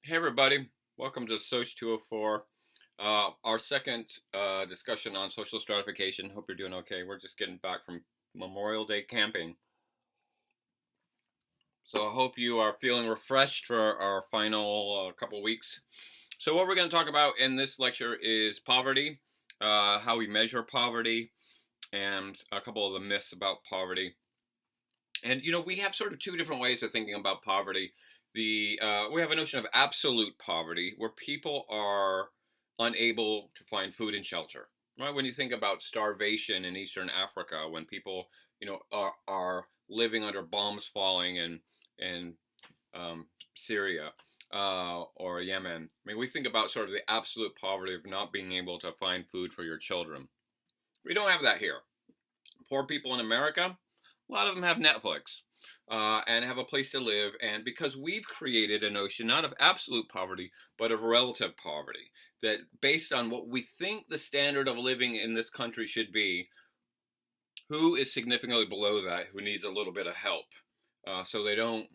Hey everybody, welcome to Soch 204. Our second discussion on social stratification. Hope you're doing okay. We're just getting back from Memorial Day camping. So I hope you are feeling refreshed for our final couple weeks. So what we're going to talk about in this lecture is poverty, how we measure poverty, and a couple of the myths about poverty. And we have sort of two different ways of thinking about poverty. We have a notion of absolute poverty, where people are unable to find food and shelter. Right? When you think about starvation in Eastern Africa, when people are living under bombs falling in Syria or Yemen. I mean, we think about sort of the absolute poverty of not being able to find food for your children. We don't have that here. Poor people in America, a lot of them have Netflix and have a place to live. And because we've created a notion not of absolute poverty, but of relative poverty, that based on what we think the standard of living in this country should be, who is significantly below that, who needs a little bit of help, so they don't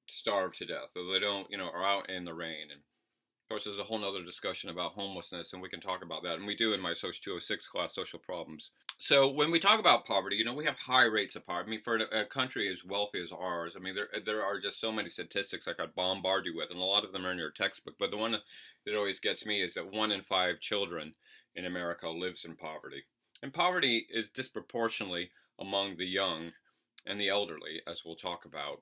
starve to death, or they don't, are out in the rain. And of course, there's a whole other discussion about homelessness, and we can talk about that. And we do in my Social 206 class, Social Problems. So when we talk about poverty, we have high rates of poverty. I mean, for a country as wealthy as ours, I mean, there are just so many statistics I could bombard you with, and a lot of them are in your textbook. But the one that always gets me is that 1 in 5 children in America lives in poverty. And poverty is disproportionately among the young and the elderly, as we'll talk about.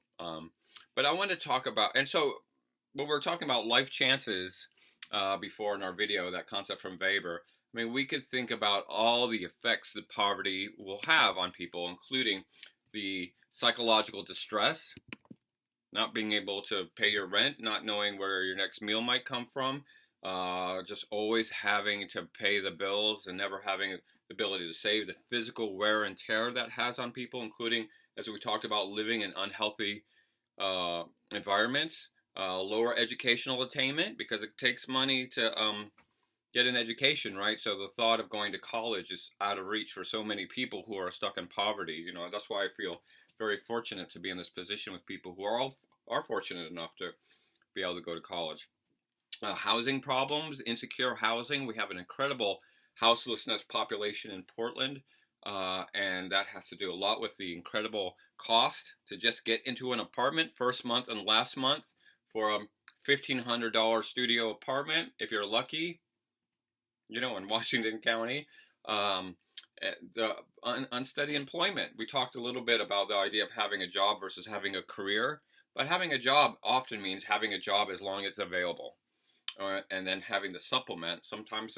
But I want to talk about, and so when we're talking about life chances before in our video, that concept from Weber, I mean, we could think about all the effects that poverty will have on people, including the psychological distress, not being able to pay your rent, not knowing where your next meal might come from, just always having to pay the bills and never having the ability to save, the physical wear and tear that has on people, including, as we talked about, living in unhealthy environments, lower educational attainment, because it takes money to get an education, right? So the thought of going to college is out of reach for so many people who are stuck in poverty. That's why I feel very fortunate to be in this position with people who are fortunate enough to be able to go to college. Housing problems, insecure housing. We have an incredible houselessness population in Portland, and that has to do a lot with the incredible cost to just get into an apartment first month and last month for a $1,500 studio apartment, if you're lucky, in Washington County. The unsteady employment. We talked a little bit about the idea of having a job versus having a career, but having a job often means having a job as long as it's available. And then having to supplement sometimes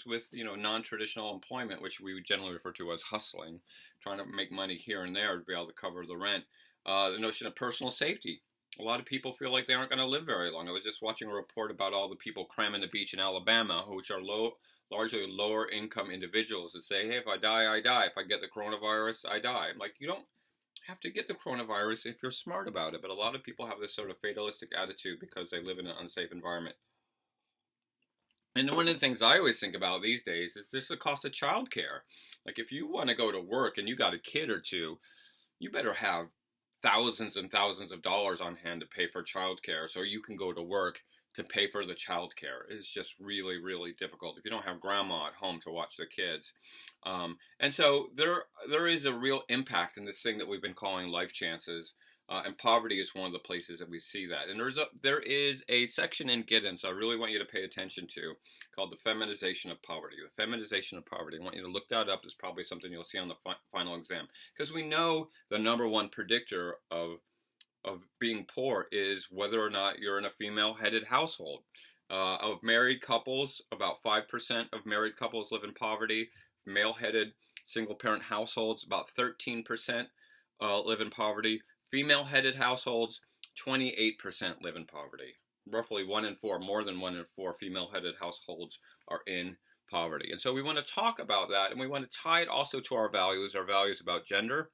with non-traditional employment, which we would generally refer to as hustling, trying to make money here and there to be able to cover the rent. The notion of personal safety. A lot of people feel like they aren't going to live very long. I was just watching a report about all the people cramming the beach in Alabama, which are largely lower income individuals that say, hey, if I die, I die. If I get the coronavirus, I die. I'm like, you don't have to get the coronavirus if you're smart about it. But a lot of people have this sort of fatalistic attitude because they live in an unsafe environment. And one of the things I always think about these days is this the cost of childcare. Like if you want to go to work and you got a kid or two, you better have thousands and thousands of dollars on hand to pay for childcare so you can go to work to pay for the childcare. It's just really, really difficult if you don't have grandma at home to watch the kids. And so there is a real impact in this thing that we've been calling life chances. And poverty is one of the places that we see that. And there is a section in Giddens I really want you to pay attention to called the feminization of poverty. The feminization of poverty. I want you to look that up. It's probably something you'll see on the final exam. Because we know the number one predictor of being poor is whether or not you're in a female-headed household. Of married couples, about 5% of married couples live in poverty. Male-headed single-parent households, about 13% live in poverty. Female-headed households, 28% live in poverty. Roughly 1 in 4, more than 1 in 4 female-headed households are in poverty. And so we want to talk about that, and we want to tie it also to our values about gender,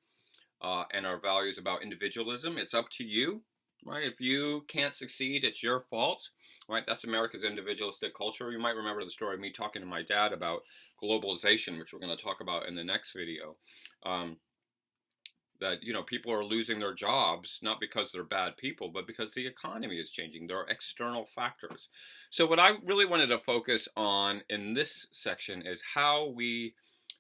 and our values about individualism. It's up to you, right? If you can't succeed, it's your fault, right? That's America's individualistic culture. You might remember the story of me talking to my dad about globalization, which we're going to talk about in the next video. that, you know, people are losing their jobs, not because they're bad people, but because the economy is changing. There are external factors. So what I really wanted to focus on in this section is how we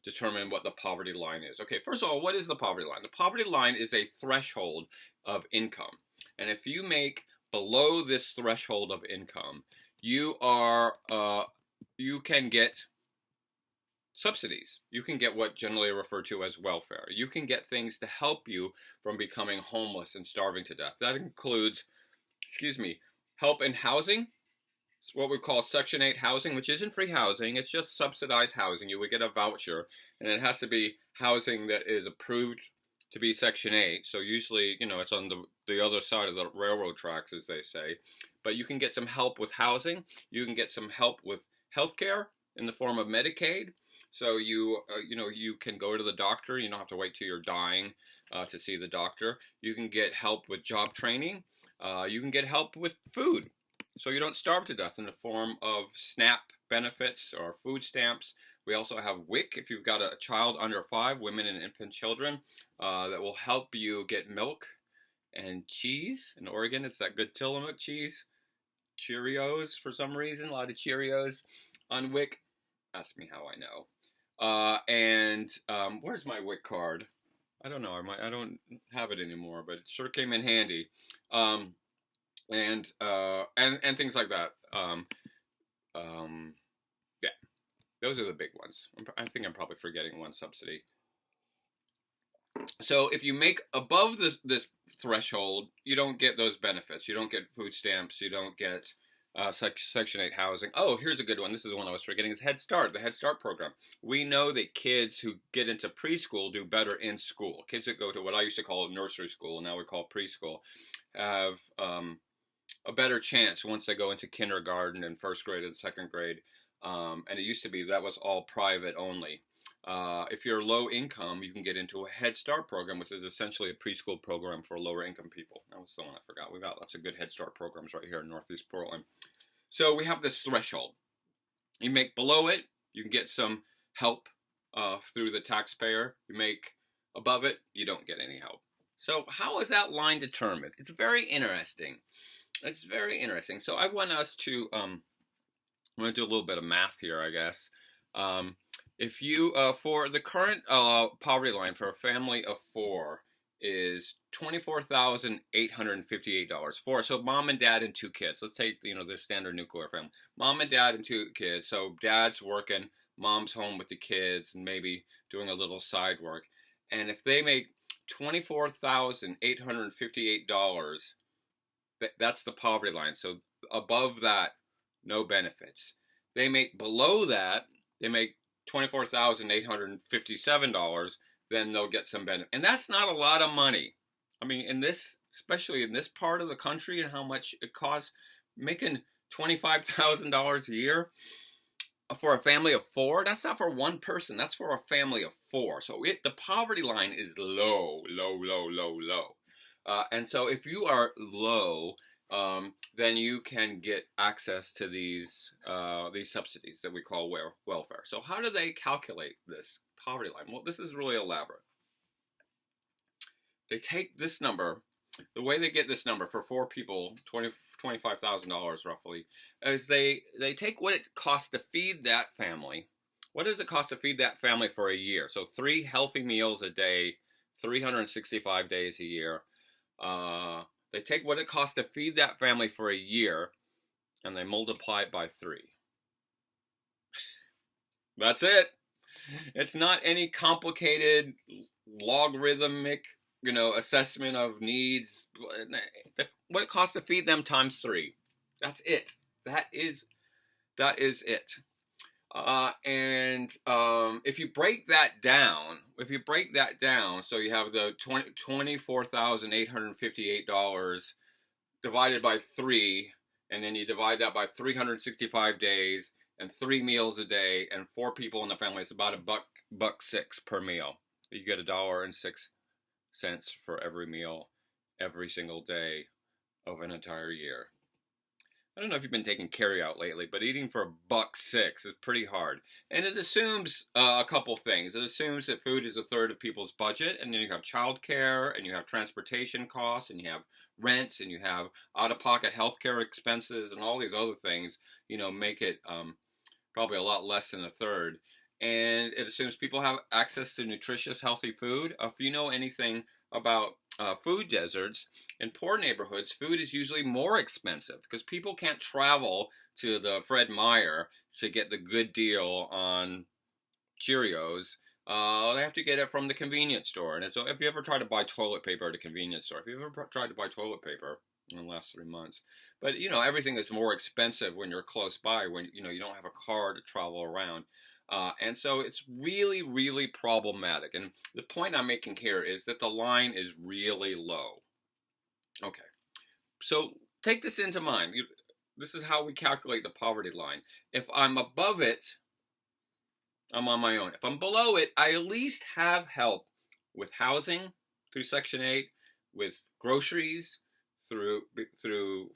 determine what the poverty line is. Okay, first of all, what is the poverty line? The poverty line is a threshold of income. And if you make below this threshold of income, you can get subsidies. You can get what generally are referred to as welfare. You can get things to help you from becoming homeless and starving to death. That includes, help in housing. It's what we call Section 8 housing, which isn't free housing. It's just subsidized housing. You would get a voucher, and it has to be housing that is approved to be Section 8. So usually, you know, it's on the other side of the railroad tracks, as they say. But you can get some help with housing. You can get some help with health care in the form of Medicaid. So you can go to the doctor. You don't have to wait till you're dying to see the doctor. You can get help with job training. You can get help with food, so you don't starve to death, in the form of SNAP benefits or food stamps. We also have WIC if you've got a child under 5, women and infant children, that will help you get milk and cheese. In Oregon, it's that good Tillamook cheese. Cheerios, for some reason, a lot of Cheerios on WIC. Ask me how I know. Where's my WIC card? I don't know. I don't have it anymore, but it sure came in handy. And things like that. Yeah, those are the big ones. I think I'm probably forgetting one subsidy. So if you make above this threshold, you don't get those benefits. You don't get food stamps. You don't get Section 8 housing. Oh, here's a good one. This is the one I was forgetting. It's Headstart, the Headstart program. We know that kids who get into preschool do better in school. Kids that go to what I used to call nursery school, now we call preschool, have a better chance once they go into kindergarten and first grade and second grade. And it used to be that was all private only. If you're low income, you can get into a Head Start program, which is essentially a preschool program for lower income people. That was the one I forgot. We've got lots of good Head Start programs right here in Northeast Portland. So we have this threshold. You make below it, you can get some help through the taxpayer. You make above it, you don't get any help. So how is that line determined? It's very interesting. It's very interesting. So I want us to, I'm going to do a little bit of math here, I guess. If you, for the current poverty line for a family of 4 is $24,858. So mom and dad and 2 kids. Let's take, the standard nuclear family. Mom and dad and 2 kids. So dad's working, mom's home with the kids, and maybe doing a little side work. And if they make $24,858, that's the poverty line. So above that, no benefits. They make below that, they make $24,857, then they'll get some benefit. And that's not a lot of money. I mean, especially in this part of the country and how much it costs, making $25,000 a year for a family of 4, that's not for one person, that's for a family of 4. So the poverty line is low. And so if you are low, then you can get access to these subsidies that we call welfare. So how do they calculate this poverty line? Well, this is really elaborate. They take this number. The way they get this number for 4 people, $25,000 roughly, is they take what it costs to feed that family. What does it cost to feed that family for a year? So 3 healthy meals a day, 365 days a year. They take what it costs to feed that family for a year, and they multiply it by 3. That's it. It's not any complicated logarithmic, assessment of needs. What it costs to feed them times 3. That's it. That is it. If you break that down, so you have the $24,858 divided by 3, and then you divide that by 365 days and 3 meals a day and 4 people in the family, it's about $1.06 per meal. You get $1.06 for every meal every single day of an entire year. I don't know if you've been taking carry out lately, but eating for $1.06 is pretty hard. And it assumes a couple things. It assumes that food is a third of people's budget, and then you have childcare, and you have transportation costs, and you have rents, and you have out-of-pocket healthcare expenses, and all these other things, make it probably a lot less than a third. And it assumes people have access to nutritious, healthy food. If you know anything about food deserts, in poor neighborhoods, food is usually more expensive because people can't travel to the Fred Meyer to get the good deal on Cheerios. They have to get it from the convenience store. And so if you ever tried to buy toilet paper at a convenience store, if you ever tried to buy toilet paper in the last 3 months, but everything is more expensive when you're close by, when you don't have a car to travel around. And so it's really, really problematic. And the point I'm making here is that the line is really low. Okay, so take this into mind. This is how we calculate the poverty line. If I'm above it, I'm on my own. If I'm below it, I at least have help with housing through Section 8, with groceries, through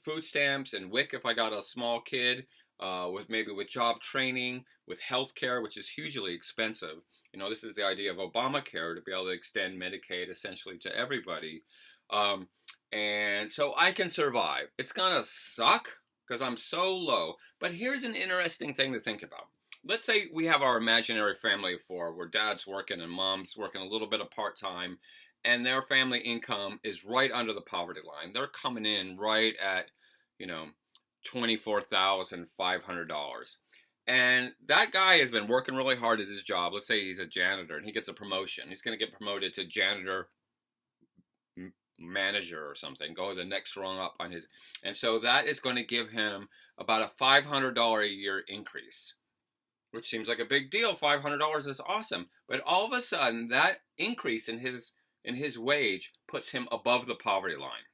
food stamps and WIC if I got a small kid, with job training, with health care, which is hugely expensive. This is the idea of Obamacare, to be able to extend Medicaid essentially to everybody. And so I can survive. It's going to suck because I'm so low. But here's an interesting thing to think about. Let's say we have our imaginary family of four where dad's working and mom's working a little bit of part-time, and their family income is right under the poverty line. They're coming in right at, $24,500. And that guy has been working really hard at his job. Let's say he's a janitor and he gets a promotion. He's going to get promoted to janitor manager or something, go the next rung up on his. And so that is going to give him about a $500 a year increase, which seems like a big deal. $500 is awesome. But all of a sudden, that increase in his wage puts him above the poverty line.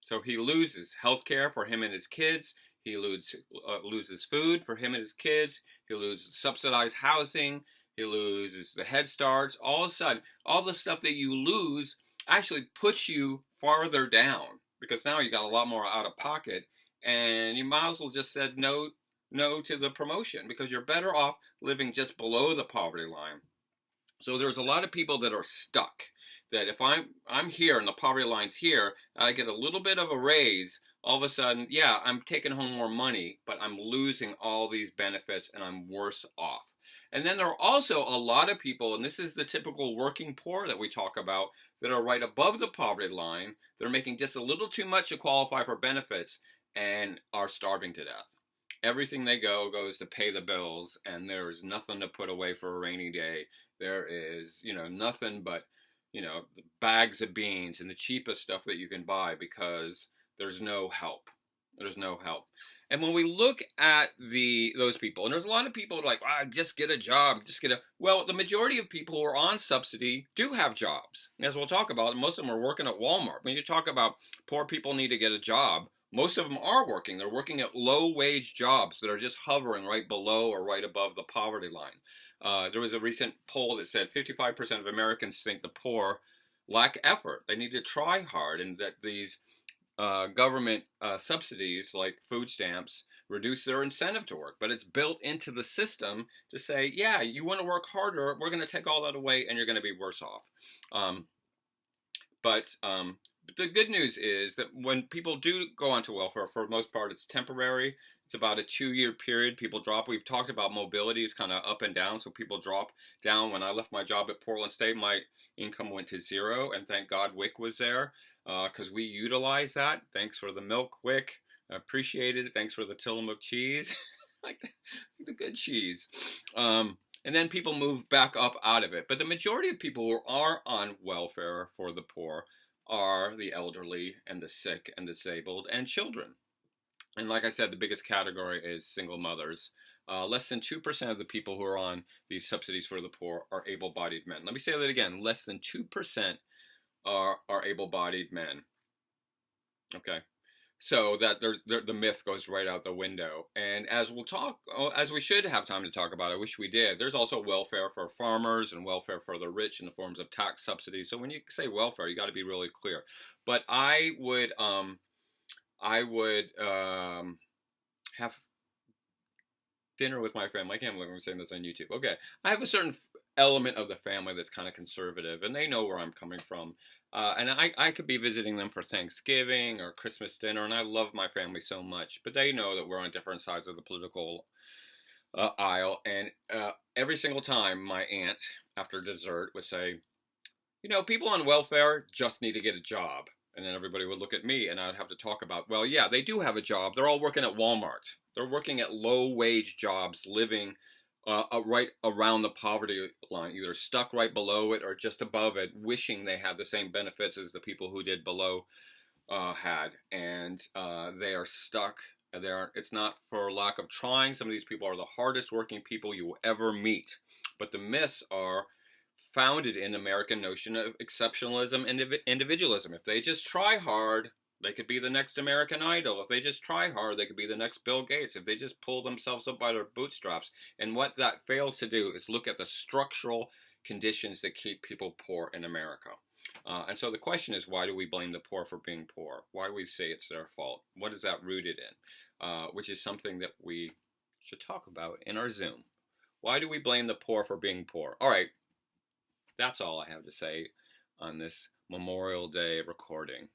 So he loses health care for him and his kids. He loses food for him and his kids. He loses subsidized housing. He loses the Headstarts. All of a sudden, all the stuff that you lose actually puts you farther down because now you got a lot more out of pocket, and you might as well just said no to the promotion because you're better off living just below the poverty line. So there's a lot of people that are stuck. That if I'm here and the poverty line's here, I get a little bit of a raise, all of a sudden, yeah, I'm taking home more money, but I'm losing all these benefits and I'm worse off. And then there are also a lot of people, and this is the typical working poor that we talk about, that are right above the poverty line. They're making just a little too much to qualify for benefits and are starving to death. Everything they goes to pay the bills, and there is nothing to put away for a rainy day. There is, nothing but the bags of beans and the cheapest stuff that you can buy because there's no help. There's no help. And when we look at those people, and there's a lot of people who are like, just get a job, well, the majority of people who are on subsidy do have jobs. As we'll talk about, most of them are working at Walmart. When you talk about poor people need to get a job, most of them are working. They're working at low-wage jobs that are just hovering right below or right above the poverty line. There was a recent poll that said 55% of Americans think the poor lack effort. They need to try hard, and that these government subsidies like food stamps reduce their incentive to work. But it's built into the system to say, yeah, you want to work harder, we're going to take all that away, and you're going to be worse off. But the good news is that when people do go onto welfare, for the most part, it's temporary. It's about a 2-year period. People drop. We've talked about mobility is kind of up and down, so people drop down. When I left my job at Portland State, my income went to zero, and thank God WIC was there because we utilized that. Thanks for the milk, WIC. I appreciate it. Thanks for the Tillamook cheese. like the good cheese. And then people move back up out of it. But the majority of people who are on welfare for the poor are the elderly and the sick and disabled and children. And like I said, the biggest category is single mothers. Less than 2% of the people who are on these subsidies for the poor are able-bodied men. Let me say that again. Less than 2% are able-bodied men. Okay. So that the myth goes right out the window. And as we should have time to talk about, I wish we did, there's also welfare for farmers and welfare for the rich in the forms of tax subsidies. So when you say welfare, you got to be really clear. But I would I would have dinner with my family. I can't believe I'm saying this on YouTube. Okay, I have a certain element of the family that's kind of conservative, and they know where I'm coming from. And I could be visiting them for Thanksgiving or Christmas dinner, and I love my family so much, but they know that we're on different sides of the political aisle. And every single time, my aunt, after dessert, would say, people on welfare just need to get a job. And then everybody would look at me and I'd have to talk about, well, yeah, they do have a job. They're all working at Walmart. They're working at low wage jobs, living right around the poverty line, either stuck right below it or just above it, wishing they had the same benefits as the people who did below had. And they are stuck. It's not for lack of trying. Some of these people are the hardest working people you will ever meet. But the myths are founded in American notion of exceptionalism and individualism. If they just try hard, they could be the next American Idol. If they just try hard, they could be the next Bill Gates. If they just pull themselves up by their bootstraps. And what that fails to do is look at the structural conditions that keep people poor in America. And so the question is, why do we blame the poor for being poor? Why do we say it's their fault? What is that rooted in? Which is something that we should talk about in our Zoom. Why do we blame the poor for being poor? All right, that's all I have to say on this Memorial Day recording.